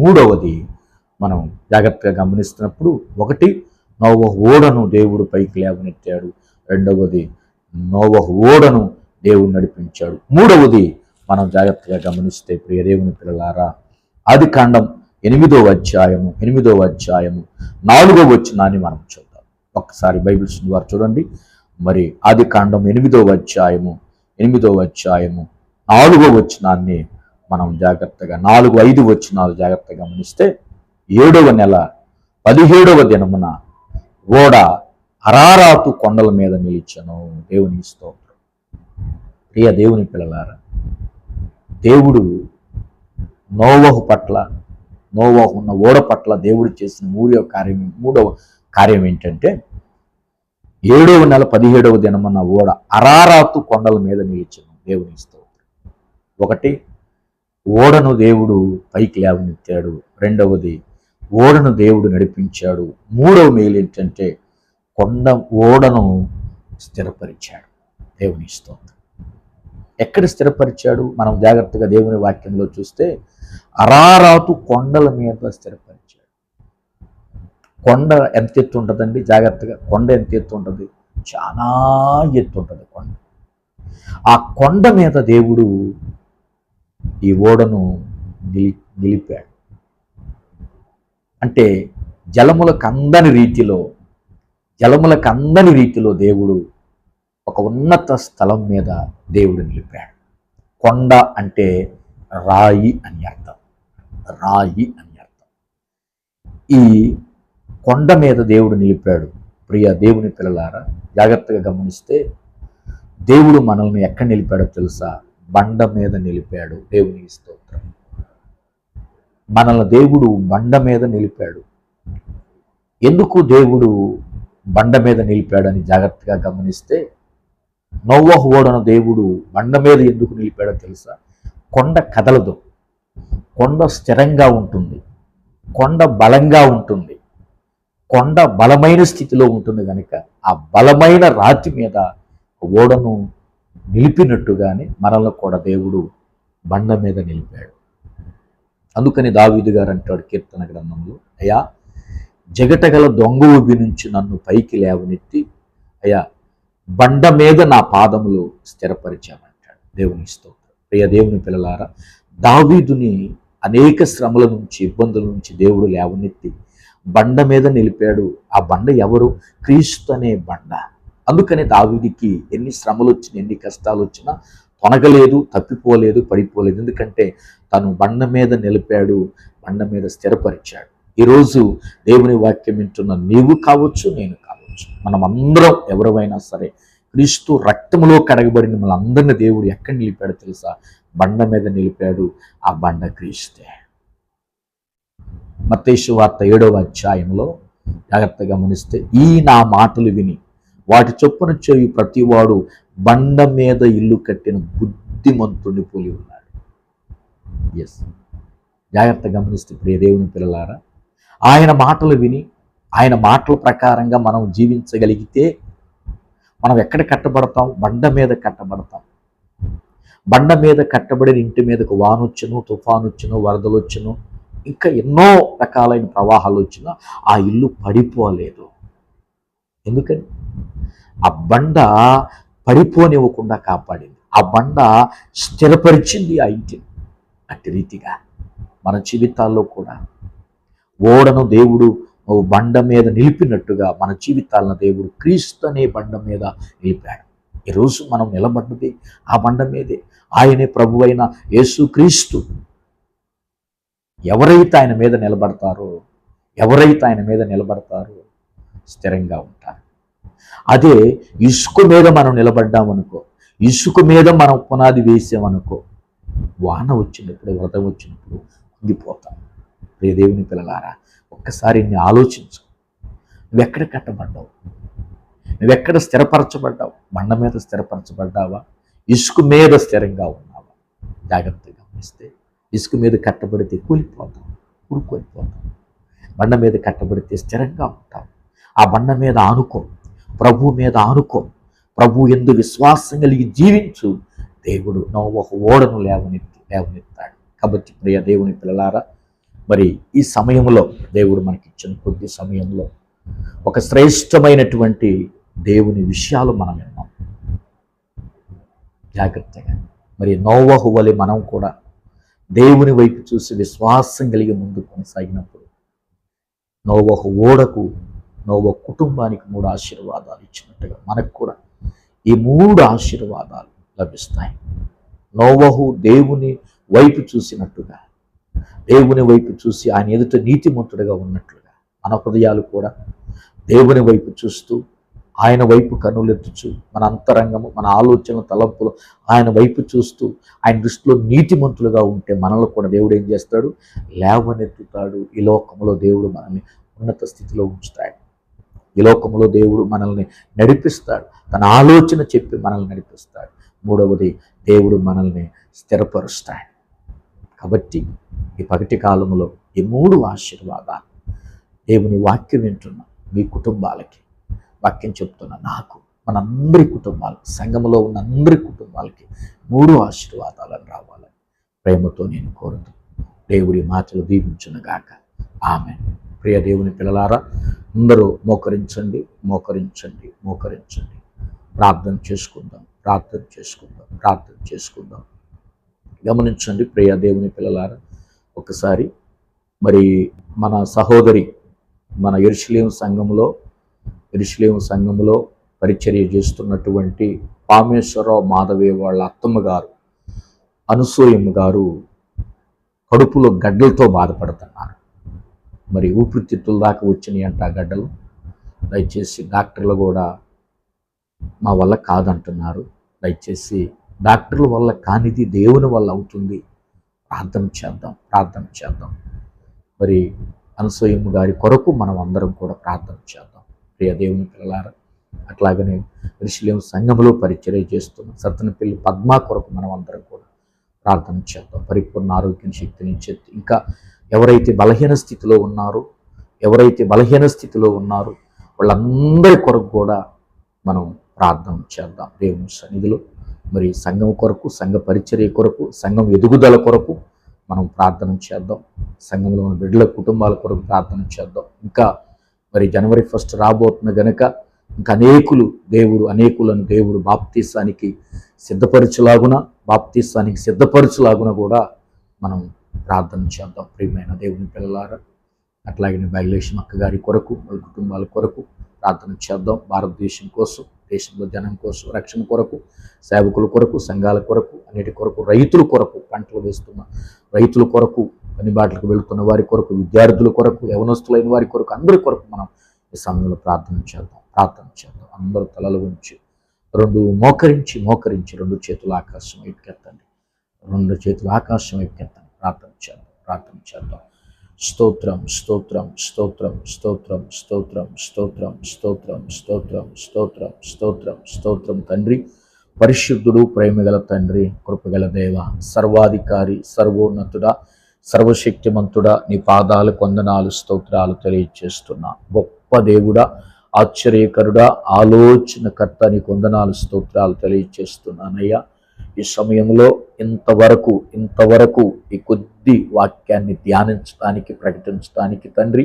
మూడవది మనం జాగ్రత్తగా గమనిస్తున్నప్పుడు, ఒకటి నోవహు ఓడను దేవుడు పైకి లేవనెత్తాడు, రెండవది నోవహు ఓడను దేవుడు నడిపించాడు, మూడవది మనం జాగ్రత్తగా గమనిస్తే ప్రియ దేవుని పిల్లలారా, ఆదికాండం 8వ అధ్యాయము 4వ వచనాన్ని మనం చూద్దాం. ఒక్కసారి బైబిల్స్ వారు చూడండి. మరి ఆదికాండం 8వ అధ్యాయము 4వ వచనాన్ని మనం జాగ్రత్తగా 4-5 వచనాలు జాగ్రత్తగా గమనిస్తే, 7వ నెల 17వ దినమున ఓడ అరారాతు కొండల మీద నిలిచెను. దేవుని స్తోత్రం. ప్రియ దేవుని పిల్లలారా, దేవుడు నోవహు ఉన్న ఓడ పట్ల దేవుడు చేసిన మూడవ కార్యం ఏంటంటే, 7వ నెల 17వ దినమున ఓడ అరారాతు కొండల మీద నిలిచెను. దేవుని స్తోత్రం. ఒకటి, ఓడను దేవుడు పైకి లేవనెత్తాడు, రెండవది ఓడను దేవుడు నడిపించాడు, మూడవ మేలు ఏంటంటే ఓడను స్థిరపరిచాడు. దేవుని స్తోత్రం. ఎక్కడ స్థిరపరిచాడు? మనం జాగ్రత్తగా దేవుని వాక్యంలో చూస్తే అరారాతు కొండల మీద స్థిరపరిచాడు. కొండ ఎంత ఎత్తు ఉంటుందండి? జాగ్రత్తగా, కొండ ఎంత ఎత్తు ఉంటుంది? చాలా ఎత్తు ఉంటుంది కొండ. ఆ కొండ మీద దేవుడు ఈ ఓడను నిలిపాడు. అంటే జలములకు అందని రీతిలో దేవుడు ఒక ఉన్నత స్థలం మీద దేవుడు నిలిపాడు. కొండ అంటే రాయి అని అర్థం. ఈ కొండ మీద దేవుడు నిలిపాడు. ప్రియ దేవుని పిల్లలారా, జాగ్రత్తగా గమనిస్తే దేవుడు మనల్ని ఎక్కడ నిలిపాడో తెలుసా? బండ మీద నిలిపాడు. దేవుని స్తోత్రం. మనల్ని దేవుడు బండ మీద నిలిపాడు. ఎందుకు దేవుడు బండ మీద నిలిపాడని జాగ్రత్తగా గమనిస్తే, నోవహు ఓడను దేవుడు బండ మీద ఎందుకు నిలిపాడో తెలుసా? కొండ కదలదు, కొండ స్థిరంగా ఉంటుంది, కొండ బలంగా ఉంటుంది, కొండ బలమైన స్థితిలో ఉంటుంది కనుక ఆ బలమైన రాతి మీద ఓడను నిలిపినట్టుగానే మనల్ని కూడా దేవుడు బండ మీద నిలిపాడు. అందుకని దావీదు గారు అంటాడు కీర్తన గ్రంథంలో, అయ్యా జగటగల దొంగ ఊబి నుంచి నన్ను పైకి లేవనెత్తి అయ్యా బండ మీద నా పాదములు స్థిరపరిచామంటాడు. దేవుని స్తోత్రం. ప్రియ దేవుని పిల్లలారా, దావీదుని అనేక శ్రమల నుంచి, ఇబ్బందుల నుంచి దేవుడు లేవనెత్తి బండ మీద నిలిపాడు. ఆ బండ ఎవరు? క్రీస్తు అనే బండ. అందుకని దావీదుకి ఎన్ని శ్రమలు వచ్చినా, ఎన్ని కష్టాలు వచ్చినా తొనగలేదు, తప్పిపోలేదు, పడిపోలేదు. ఎందుకంటే తను బండ మీద నిలిపాడు, బండ మీద స్థిరపరిచాడు. ఈరోజు దేవుని వాక్యం వింటున్న నీవు కావచ్చు, నేను కావచ్చు, మనం అందరం ఎవరైనా సరే క్రీస్తు రక్తములో కడగబడిన మన అందరిని దేవుడు ఎక్కడ నిలిపాడో తెలుసా? బండ మీద నిలిపాడు. ఆ బండ క్రీస్తే. మత్తయి సువార్త 7వ అధ్యాయంలో జాగ్రత్తగా గమనిస్తే, ఈ నా మాటలు విని వాటి చొప్పున చేయు ప్రతివాడు బండ మీద ఇల్లు కట్టిన బుద్ధిమంతుడిని పోలి ఉన్నాడు. ఎస్, జాగ్రత్తగా గమనిస్తే ప్రియ దేవుని పిల్లలారా, ఆయన మాటలు విని ఆయన మాటల ప్రకారంగా మనం జీవించగలిగితే మనం ఎక్కడ కట్టబడతాం? బండ మీద కట్టబడతాం. బండ మీద కట్టబడిన ఇంటి మీదకు వానొచ్చును, తుఫాను వచ్చును, వరదలు వచ్చును, ఇంకా ఎన్నో రకాలైన ప్రవాహాలు వచ్చినా ఆ ఇల్లు పడిపోలేదు. ఎందుకని? ఆ బండ పడిపోనివ్వకుండా కాపాడింది. ఆ బండ స్థిరపరిచింది ఆ ఇంటిని. అట్టి రీతిగా మన జీవితాల్లో కూడా ఓడను దేవుడు బండ మీద నిలిపినట్టుగా మన జీవితాలను దేవుడు క్రీస్తు అనే బండ మీద నిలిపాడు. ఈరోజు మనం నిలబడ్డది ఆ బండ మీదే. ఆయనే ప్రభువైన యేసుక్రీస్తు. ఎవరైతే ఆయన మీద నిలబడతారో స్థిరంగా ఉంటారు. అదే ఇసుక మీద మనం నిలబడ్డామనుకో, ఇసుక మీద మనం పునాది వేసామనుకో, వాన వచ్చినప్పుడు, వ్రతం వచ్చినప్పుడు కుంగిపోతాం. ప్రియ దేవుని పిల్లలారా, ఒక్కసారి నీ ఆలోచించు. నువ్వెక్కడ కట్టబడ్డావు? నువ్వెక్కడ స్థిరపరచబడ్డావు? బండ మీద స్థిరపరచబడ్డావా? ఇసుక మీద స్థిరంగా ఉన్నావా? జాగ్రత్తగా గమనిస్తే ఇసుక మీద కట్టబడితే కూలిపోతాం, ఊరుకోలిపోతాం. బండ మీద కట్టబడితే స్థిరంగా ఉంటాం. ఆ బండ మీద ఆనుకో, ప్రభు మీద ఆనుకో, ప్రభు యందు విశ్వాసం కలిగి జీవించు. దేవుడు నోవహు ఓడను లేవనెత్తాడు. కాబట్టి ప్రియ దేవుని పిల్లలారా, మరి ఈ సమయంలో దేవుడు మనకిచ్చిన కొద్ది సమయంలో ఒక శ్రేష్టమైనటువంటి దేవుని విషయాలు మనం విన్నాం. జాగ్రత్తగా మరి నోవహు వలె మనం కూడా దేవుని వైపు చూసి విశ్వాసం కలిగి ముందుకు కొనసాగినప్పుడు నోవహు కుటుంబానికి 3 ఆశీర్వాదాలు ఇచ్చినట్టుగా మనకు కూడా ఈ 3 ఆశీర్వాదాలు లభిస్తాయి. నోవహు దేవుని వైపు చూసినట్టుగా, దేవుని వైపు చూసి ఆయన ఎదుట నీతిమంతుడిగా ఉన్నట్లుగా మన హృదయాలు కూడా దేవుని వైపు చూస్తూ, ఆయన వైపు కన్నులెత్తుచు, మన అంతరంగము, మన ఆలోచనలు, తలంపులు ఆయన వైపు చూస్తూ, ఆయన దృష్టిలో నీతిమంతులుగా ఉంటే మనల్ని కూడా దేవుడు ఏం చేస్తాడు? లేవనెత్తుతాడు. ఈ లోకంలో దేవుడు మనల్ని ఉన్నత స్థితిలో ఉంచుతాడు. ఈ లోకంలో దేవుడు మనల్ని నడిపిస్తాడు. తన ఆలోచన చెప్పి మనల్ని నడిపిస్తాడు. మూడవది, దేవుడు మనల్ని స్థిరపరుస్తాడు. కాబట్టి ఈ పగటి కాలంలో ఈ 3 ఆశీర్వాదాలు దేవుని వాక్యం వింటున్న మీ కుటుంబాలకి వాక్యం చెప్తున్న నాకు, మనందరి కుటుంబాలు, సంఘంలో ఉన్న అందరి కుటుంబాలకి 3 ఆశీర్వాదాలను రావాలని ప్రేమతో నేను కోరుతూ దేవుడి మాటలు దీవించునుగాక. ఆమేన్. ప్రియ దేవుని పిల్లలారా, అందరూ మోకరించండి. ప్రార్థన చేసుకుందాం. గమనించండి ప్రియ దేవుని పిల్లలారా, ఒకసారి మరి మన సహోదరి, మన యెరూషలేము సంఘంలో పరిచర్య చేస్తున్నటువంటి పామేశ్వరరావు మాధవి వాళ్ళ అత్తమ్మ గారు, అనసూయమ్మ గారు కడుపులో గడ్డలతో బాధపడుతున్నారు. మరి ఊపిరితిత్తుల దాకా వచ్చినాయి అంట ఆ గడ్డలు. దయచేసి డాక్టర్లు కూడా మా వల్ల కాదంటున్నారు. దయచేసి డాక్టర్ల వల్ల కానిది దేవుని వల్ల అవుతుంది. ప్రార్థన చేద్దాం. మరి అనసూయమ్మ గారి కొరకు మనం అందరం కూడా ప్రార్థన చేద్దాం. ప్రియ దేవుని పిల్లలారా, అట్లాగనే యెరూషలేము సంఘంలో పరిచర్య చేస్తున్న సత్తెనపల్లి పద్మ కొరకు మనం అందరం కూడా ప్రార్థన చేద్దాం. పరిపూర్ణ ఆరోగ్యం, శక్తిని ఇచ్చేది. ఇంకా ఎవరైతే బలహీన స్థితిలో ఉన్నారో వాళ్ళందరి కొరకు కూడా మనం ప్రార్థన చేద్దాం దేవుని సన్నిధిలో. మరి సంఘం కొరకు, సంఘ పరిచర్య కొరకు, సంఘం ఎదుగుదల కొరకు మనం ప్రార్థన చేద్దాం. సంఘంలో ఉన్న బిడ్డల కుటుంబాల కొరకు ప్రార్థన చేద్దాం. ఇంకా మరి జనవరి 1 రాబోతున్న గనుక ఇంకా అనేకులను దేవుడు బాప్తీసానికి సిద్ధపరచులాగున కూడా మనం ప్రార్థన చేద్దాం. ప్రియమైన దేవుని పిల్లలారా, అట్లాగే బయలుదేశం అక్క గారి కొరకు, వాళ్ళ కుటుంబాల కొరకు ప్రార్థన చేద్దాం. భారతదేశం కోసం, దేశంలో జనం కోసం, రక్షణ కొరకు, సేవకుల కొరకు, సంఘాల కొరకు, అన్నిటి కొరకు, రైతుల కొరకు, పంటలు వేస్తున్న రైతుల కొరకు, పనిబాట్లకు వెళుతున్న వారి కొరకు, విద్యార్థుల కొరకు, యవనస్తులైన వారి కొరకు, అందరి కొరకు మనం ఈ సమయంలో ప్రార్థన చేద్దాం. అందరూ తలలు ఉంచి మోకరించి 2 చేతులు ఆకాశం వైపుకెత్తండి. ప్రార్థన చేద్దాం. స్తోత్రం తండ్రి, పరిశుద్ధుడు, ప్రేమగల తండ్రి, కృపగల దేవ, సర్వాధికారి, సర్వోన్నతుడా, సర్వశక్తిమంతుడా, నీ పాదాలు వందనాలు, స్తోత్రాలు తెలియజేస్తున్నా. గొప్ప దేవుడా, ఆశ్చర్యకరుడా, ఆలోచనకర్త, నీకు వందనాలు, స్తోత్రాలు తెలియజేస్తున్నానయ్యా. ఈ సమయంలో ఇంతవరకు ఈ కొద్ది వాక్యాన్ని ధ్యానించడానికి, ప్రకటించడానికి తండ్రి,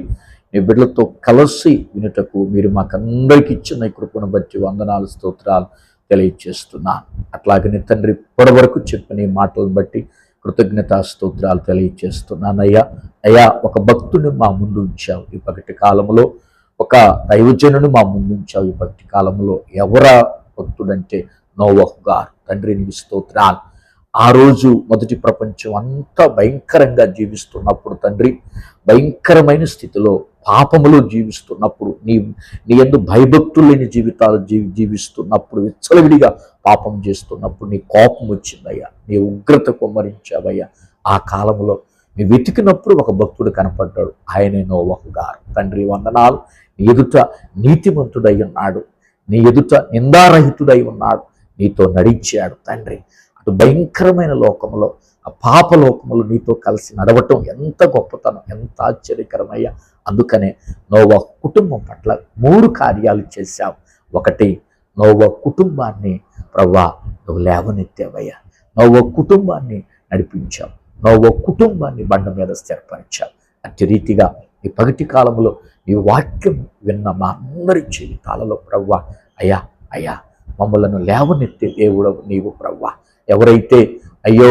నీ బిడ్డలతో కలిసి వినుటకు మీరు మాకందరికి ఇచ్చిన ఈ కృపను బట్టి వందనాలు, స్తోత్రాలు తెలియజేస్తున్నాను. అట్లాగనే తండ్రి, ఇప్పటివరకు చెప్పిన ఈ మాటలను బట్టి కృతజ్ఞతా స్తోత్రాలు తెలియజేస్తున్నానయ్యా. ఒక భక్తుని మా ముందు ఉంచావు ఈ పగటి కాలంలో, ఒక దైవజనుని మా ముందు ఉంచావు ఈ పగటి కాలంలో. ఎవరా భక్తుడంటే నోవహు గారు. తండ్రి నీకు స్తోత్రాలు. ఆ రోజు మొదటి ప్రపంచం అంతా భయంకరంగా జీవిస్తున్నప్పుడు తండ్రి, భయంకరమైన స్థితిలో పాపములో జీవిస్తున్నప్పుడు, నీ యందు భయభక్తులు లేని జీవితాలు జీవిస్తున్నప్పుడు, విచ్చలవిడిగా పాపం చేస్తున్నప్పుడు నీ కోపం వచ్చిందయ్యా, నీ ఉగ్రత కుమ్మరించావయ్యా. ఆ కాలంలో నీ వెతికినప్పుడు ఒక భక్తుడు కనపడ్డాడు, ఆయనే నోవహు గారు. తండ్రి వందనాలు. నీ ఎదుట నీతిమంతుడై ఉన్నాడు, నీ ఎదుట నిందారహితుడై ఉన్నాడు, నీతో నడిచాడు తండ్రి. అటు భయంకరమైన లోకంలో, ఆ పాప లోకములో నీతో కలిసి నడవటం ఎంత గొప్పతనం, ఎంత ఆశ్చర్యకరమయ్యా. అందుకనే నోవహు కుటుంబం పట్ల 3 కార్యాలు చేశావు. ఒకటి, నోవహు కుటుంబాన్ని ప్రభువా నువ్వు లేవనెత్తావయ్యా. నోవహు కుటుంబాన్ని నడిపించావు, నోవహు కుటుంబాన్ని బండ మీద స్థిరపరిచావు. అట్టి రీతిగా ఈ పగటి కాలంలో ఈ వాక్యం విన్న మా అందరి జీవితాలలో ప్రభువా అయ్యా అయ్యా మమ్మలను లేవనెత్తే దేవుడవు నీవు ప్రభువా. ఎవరైతే అయ్యో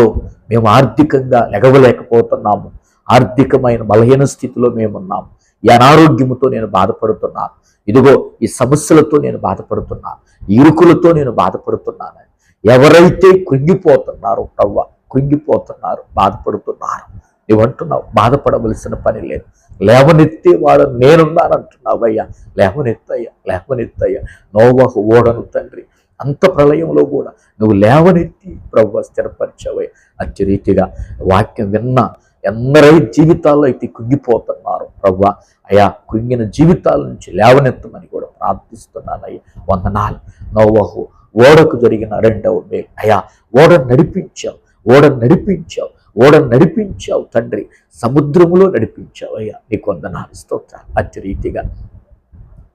మేము ఆర్థికంగా లెగవలేకపోతున్నాము, ఆర్థికమైన బలహీన స్థితిలో మేమున్నాము, ఈ అనారోగ్యముతో నేను బాధపడుతున్నాను, ఇదిగో ఈ సమస్యలతో నేను బాధపడుతున్నాను, ఇరుకులతో నేను బాధపడుతున్నాను, ఎవరైతే కృంగిపోతున్నారో ప్రభువా, కృంగిపోతున్నారు, బాధపడుతున్నారు, నువ్వంటున్నావు బాధపడవలసిన పని లేదు, లేవనెత్తేవాడు నేనున్నానంటున్నావయ్యా. లేవనెత్తయ్యా, లేవనెత్తయ్యా. నోవహు ఓడను తండ్రి అంత ప్రళయంలో కూడా నువ్వు లేవనెత్తి ప్రభువా స్థిరపరిచావయ్యా. అట్టి రీతిగా వాక్యం విన్న ఎందరై జీవితాల్లో అయితే కృంగిపోతున్నారు ప్రభువా అయ్యా, కృంగిన జీవితాల నుంచి లేవనెత్తమని కూడా ప్రార్థిస్తున్నానయ్యా. వందనాలు. నోవహు ఓడకు జరిగిన 2వ మేలు అయ్యా, ఓడను నడిపించావు, ఓడను నడిపించావు, ఓడను నడిపించావు తండ్రి, సముద్రములో నడిపించావు అయ్యా. నీకు వందనాలు, స్తోత్రాలు. అట్టి రీతిగా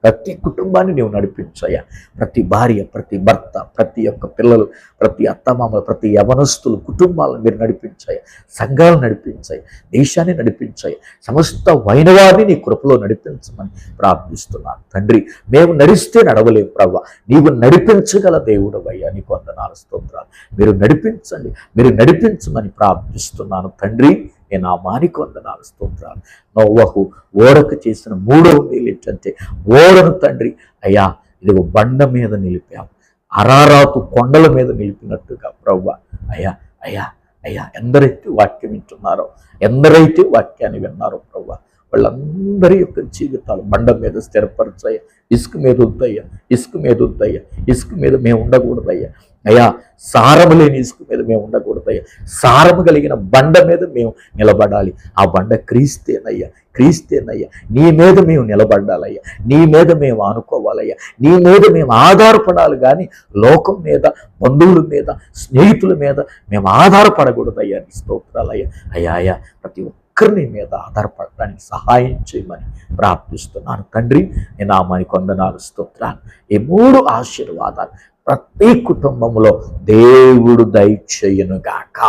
ప్రతి కుటుంబాన్ని నీవు నడిపించయ్యా. ప్రతి భార్య, ప్రతి భర్త, ప్రతి ఒక్క పిల్లలు, ప్రతి అత్తమామలు, ప్రతి యవనస్తులు కుటుంబాలను మీరు నడిపించాయి, సంఘాలు నడిపించాయి, దేశాన్ని నడిపించాయి, సమస్త వైనవారిని నీ కృపలో నడిపించమని ప్రార్థిస్తున్నాను తండ్రి. మేము నడిస్తే నడవలేము ప్రభువా, నీవు నడిపించగల దేవుడు అయ్యా. నీకు వందనాలు, స్తోత్రాలు. మీరు నడిపించండి, మీరు నడిపించమని ప్రార్థిస్తున్నాను తండ్రి. నీ నామానికి వందనాలు, స్తోత్రాలు. నోవహు ఓడకు చేసిన 3వ మేలు ఏంటంటే, ఓడను తండ్రి అయ్యా ఇదిగో బండ మీద నిలిపావు, అరారాతు కొండల మీద నిలిపినట్టుగా ప్రభువా అయ్యా అయ్యా అయ్యా. ఎందరైతే వాక్యం వింటున్నారో, ఎందరైతే వాక్యాన్ని విన్నారో ప్రభువా, వాళ్ళందరి యొక్క జీవితాలు బండ మీద స్థిరపరచయ్యా. ఇసుక మీద వద్దయ్యా, ఇసుక మీద వద్దయ్యా, ఇసుక మీద మేము ఉండకూడదయ్యా అయ్యా. సారము లేని ఇసుక మీద మేము ఉండకూడదయ్యా, సారము కలిగిన బండ మీద మేము నిలబడాలి. ఆ బండ క్రీస్తేనయ్యా, క్రీస్తేనయ్యా. నీ మీద మేము నిలబడాలయ్యా, నీ మీద మేము ఆనుకోవాలయ్యా, నీ మీద మేము ఆధారపడాలి. కానీ లోకం మీద, బంధువుల మీద, స్నేహితుల మీద మేము ఆధారపడకూడదయ్యా. నీ స్తోత్రాలయ్యా అయ్యా అయ్యా. ప్రతి ఒక్కరిని మీద ఆధారపడడానికి సహాయం చేయమని ప్రార్థిస్తున్నాను తండ్రి. నీ నామానికి వందనాలు, స్తోత్రాలు. ఈ 3 ఆశీర్వాదాలు ప్రతి కుటుంబంలో దేవుడు దయచేయునుగాక.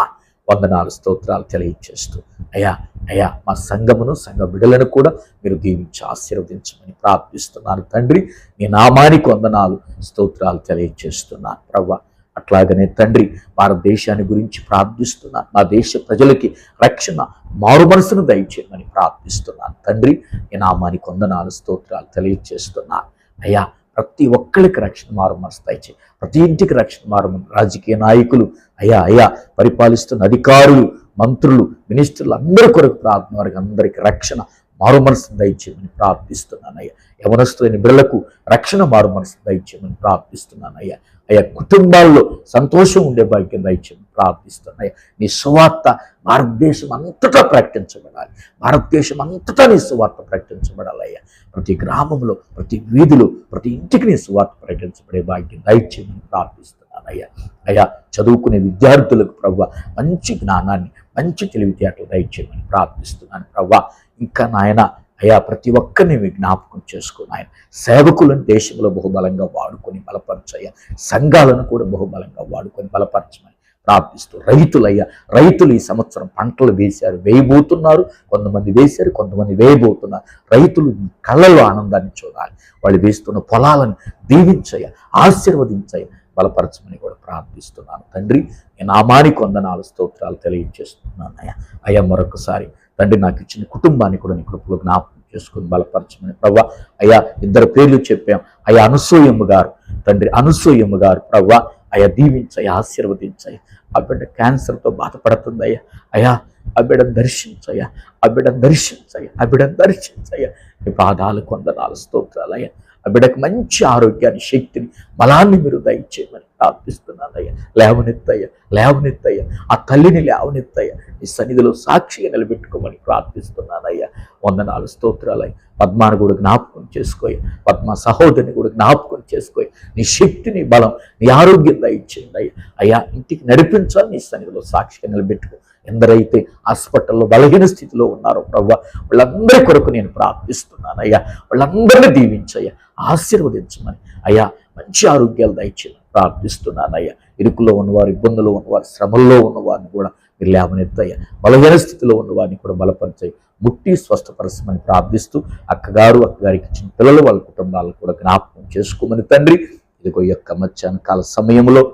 వందనాలు, స్తోత్రాలు తెలియచేస్తూ అయ్యా అయ్యా మా సంఘమును, సంఘ బిడ్డలను కూడా మీరు దీవించి ఆశీర్వదించమని ప్రార్థిస్తున్నాను తండ్రి. నీ నామానికి వందనాలు, స్తోత్రాలు తెలియచేస్తున్నాను ప్రభువా. అట్లాగనే తండ్రి భారతదేశాన్ని గురించి ప్రార్థిస్తున్నాను. నా దేశ ప్రజలకి రక్షణ, మారు మనసును దయచేయమని ప్రార్థిస్తున్నాను తండ్రి. ఈ నామానికి వందనాలు, స్తోత్రాలు తెలియచేస్తున్నాను అయ్యా. ప్రతి ఒక్కరికి రక్షణ, మారు మనసు దయచేయి. ప్రతి ఇంటికి రక్షణ, మారు మనసు. రాజకీయ నాయకులు అయ్యా అయ్యా, పరిపాలిస్తున్న అధికారులు, మంత్రులు, మినిస్టర్లు అందరి కొరకు ప్రార్థన, వారికి అందరికీ రక్షణ, మారు మనసు దయచేయమని ప్రార్థిస్తున్నాను అయ్యా. యవనస్తులైన బిడ్డలకు రక్షణ, మారు మనసు దయచేయమని ప్రార్థిస్తున్నాను అయ్యా అయ్యా. కుటుంబాల్లో సంతోషం ఉండే భాగ్యం దయచేయమని ప్రార్థిస్తున్నాయ్యా. నీ సువార్త భారతదేశం అంతటా ప్రకటించబడాలి, భారతదేశం అంతటా నీ సువార్త ప్రకటించబడాలయ్యా. ప్రతి గ్రామంలో, ప్రతి వీధిలో, ప్రతి ఇంటికి నీ సువార్త ప్రకటించబడే భాగ్యం దయచేయమని ప్రార్థిస్తున్నాను అయ్యా అయ్యా. చదువుకునే విద్యార్థులకు ప్రభువా మంచి జ్ఞానాన్ని, మంచి తెలివితేటలు దయచేయమని ప్రార్థిస్తున్నాను ప్రభువా. ఇంకా నాయన అయ్యా ప్రతి ఒక్కరిని మీ జ్ఞాపకం చేసుకుని ఆయన సేవకులను దేశంలో బహుబలంగా వాడుకొని బలపరచయ్యా. సంఘాలను కూడా బహుబలంగా వాడుకొని బలపరచమని ప్రార్థిస్తూ, రైతులయ్యా, రైతులు ఈ సంవత్సరం పంటలు వేశారు, వేయబోతున్నారు, కొంతమంది వేశారు, కొంతమంది వేయబోతున్నారు. రైతులు కళ్ళలో ఆనందాన్ని చూడాలి. వాళ్ళు వేస్తున్న పొలాలను దీవించయ్యా, ఆశీర్వదించయ్యా, బలపరచమని కూడా ప్రార్థిస్తున్నాను తండ్రి. ఈ నామానికి వందనాలు, స్తోత్రాలు తెలియజేస్తున్నాను అయ్యా అయ్యా. మరొకసారి తండ్రి నాకు ఇచ్చిన కుటుంబాన్ని కూడా నీ కృపలో జ్ఞాపకం చేసుకుని బలపరచమని ప్రభువా అయ్యా. 2 పేర్లు చెప్పాం అయ్యా. అనసూయమ్మ గారు తండ్రి, అనసూయమ్మ గారు ప్రభువా అయ్యా దీవించయ్యా, ఆశీర్వదించయ్యా. ఆ బిడ్డ క్యాన్సర్తో బాధపడుతుందయ్యా. అయ్యా ఆ బిడ్డను దర్శించయ్యా, ఆ బిడ్డను దర్శించయ్యా, ఆ బిడ్డను దర్శించయ్యా. నీ పాదాలు కొందనాలు, స్తోత్రాలయ్యా. ఆ బిడ్డకు మంచి ఆరోగ్యాన్ని, శక్తిని, బలాన్ని మీరు దయచేయమని ప్రార్థిస్తున్నానయ్యా. లేవనెత్తయ్యా, లేవనెత్తయ్యా. ఆ తల్లిని లేవనెత్తయ్యా. నీ సన్నిధిలో సాక్షిగా నిలబెట్టుకోమని ప్రార్థిస్తున్నానయ్యా. వందనాలు, స్తోత్రాలయ్యా. పద్మాను కూడా జ్ఞాపకం చేసుకోయి, పద్మ సహోదరిని కూడా జ్ఞాపకం చేసుకోయి. నీ శక్తిని, బలం, నీ ఆరోగ్యం దయచేయండి అయ్యా. అయ్యా ఇంటికి నడిపించాలి, నీ సన్నిధిలో సాక్షిగా నిలబెట్టుకో. ఎందరైతే హాస్పిటల్లో బలహీన స్థితిలో ఉన్నారో ప్రభువా, వాళ్ళందరి కొరకు నేను ప్రార్థిస్తున్నాను అయ్యా. వాళ్ళందరినీ దీవించయ్యా, ఆశీర్వదించమని అయ్యా. మంచి ఆరోగ్యాలు దయచేయమని ప్రార్థిస్తున్నాను అయ్యా. ఇరుకులో ఉన్నవారు, ఇబ్బందులు ఉన్నవారు, శ్రమల్లో ఉన్నవారిని కూడా మీరు లేవనెత్తయ్యా. బలహీన స్థితిలో ఉన్నవారిని కూడా బలపరిచాయి, ముట్టి స్వస్థపరచమని ప్రార్థిస్తూ అక్కగారికి ఇచ్చిన పిల్లలు, వాళ్ళ కుటుంబాలను కూడా జ్ఞాపకం చేసుకోమని తండ్రి, ఇదిగో ఈ యొక్క మధ్యాహ్న కాల సమయంలో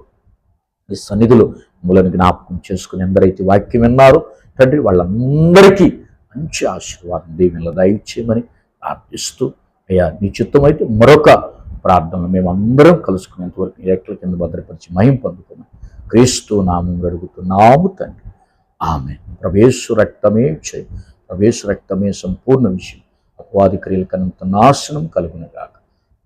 ఈ సన్నిధిలో మూలను జ్ఞాపకం చేసుకుని ఎందరైతే వాక్యం విన్నారో తండ్రి, వాళ్ళందరికీ మంచి ఆశీర్వాదం, దీవెనలు దయచేయమని ప్రార్థిస్తూ అయ్యా నీ చిత్తమైతే మరొక ప్రార్థనలు మేమందరం కలుసుకునేంతవరకు నీ రెక్కల కింద భద్రపరిచి మహిమ పొందుకున్నాం. క్రీస్తు నామం అడుగుతున్నాము తండ్రి, ఆమేన్. ప్రవేశు రక్తమే చేయి, ప్రవేశు రక్తమే సంపూర్ణ విషయం, అపవాది క్రియలు కనంత నాశనం కలుగునుగాక.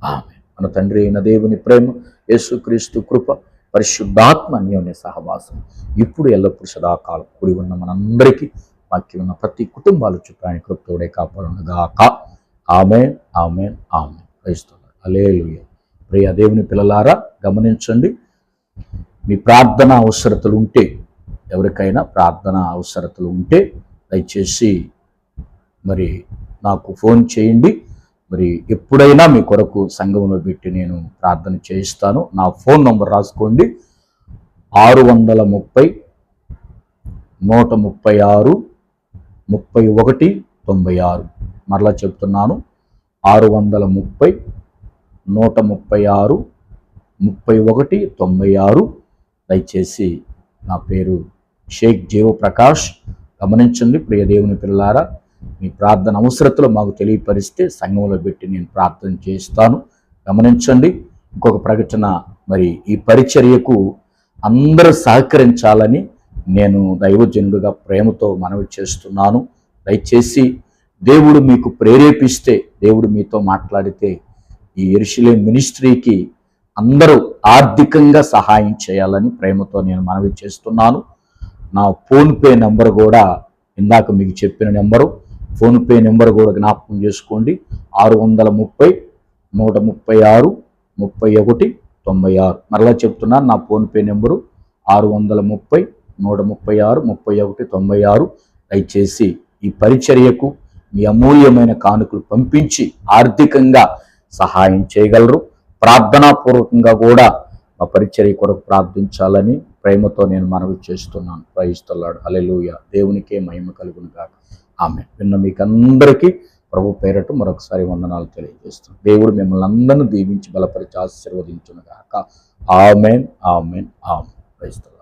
ఆమేన్. మన తండ్రి అయిన దేవుని ప్రేమ, యేసుక్రీస్తు కృప, పరిశుద్ధాత్మ అన్యోన్య సహవాసం ఇప్పుడు ఎల్లప్పుడు సదాకాలం కూడి ఉన్న మనందరికీ, వాక్యం ఉన్న ప్రతి కుటుంబాల చుట్టూ ఆయన కృపతోడే కాపాడునుగాక. ఆమేన్, ఆమేన్, ఆమేన్. క్రైస్తవులారా, హల్లెలూయా. ప్రియ దేవుని పిల్లలారా, గమనించండి. మీ ప్రార్థన అవసరతలు ఉంటే, ఎవరికైనా ప్రార్థన అవసరతలు ఉంటే దయచేసి మరి నాకు ఫోన్ చేయండి. మరి ఎప్పుడైనా మీ కొరకు సంఘంలో పెట్టి నేను ప్రార్థన చేయిస్తాను. నా ఫోన్ నంబర్ రాసుకోండి, 630 136 31 96. మరలా చెప్తున్నాను, 630 136 31 96. దయచేసి నా పేరు షేక్ జీవప్రకాష్. గమనించండి ప్రియ దేవుని పిల్లారా, మీ ప్రార్థన అవసరతలు మాకు తెలియపరిస్తే సంఘంలో పెట్టి నేను ప్రార్థన చేస్తాను. గమనించండి. ఇంకొక ప్రకటన, మరి ఈ పరిచర్యకు అందరూ సహకరించాలని నేను దైవజనుడిగా ప్రేమతో మనవి చేస్తున్నాను. దయచేసి దేవుడు మీకు ప్రేరేపిస్తే, దేవుడు మీతో మాట్లాడితే ఈ యెరూషలేము మినిస్ట్రీకి అందరూ ఆర్థికంగా సహాయం చేయాలని ప్రేమతో నేను మనవి చేస్తున్నాను. నా ఫోన్పే నెంబర్ కూడా ఇందాక మీకు చెప్పిన నెంబరు, ఫోన్పే నెంబర్ కూడా జ్ఞాపకం చేసుకోండి, 630 136 31 96. మరలా చెప్తున్నాను, నా ఫోన్పే నెంబరు 630 136 31 96. దయచేసి ఈ పరిచర్యకు మీ అమూల్యమైన కానుకలు పంపించి ఆర్థికంగా సహాయం చేయగలరు. ప్రార్థనాపూర్వకంగా కూడా మా పరిచర్య కొరకు ప్రార్థించాలని ప్రేమతో నేను మనవి చేస్తున్నాను. ప్రైస్తలాడు. హల్లెలూయా. దేవునికే మహిమ కలుగును గాక. ఆమేన్. విన్న మీకు అందరికీ ప్రభు పేరట మరొకసారి వందనాలు తెలియజేస్తున్నాను. దేవుడు మిమ్మల్ని అందరిని దీవించి బలపరిచి ఆశీర్వదించును గాక. ఆమేన్, ఆమేన్, ఆమేన్. ప్రైస్తలాడు.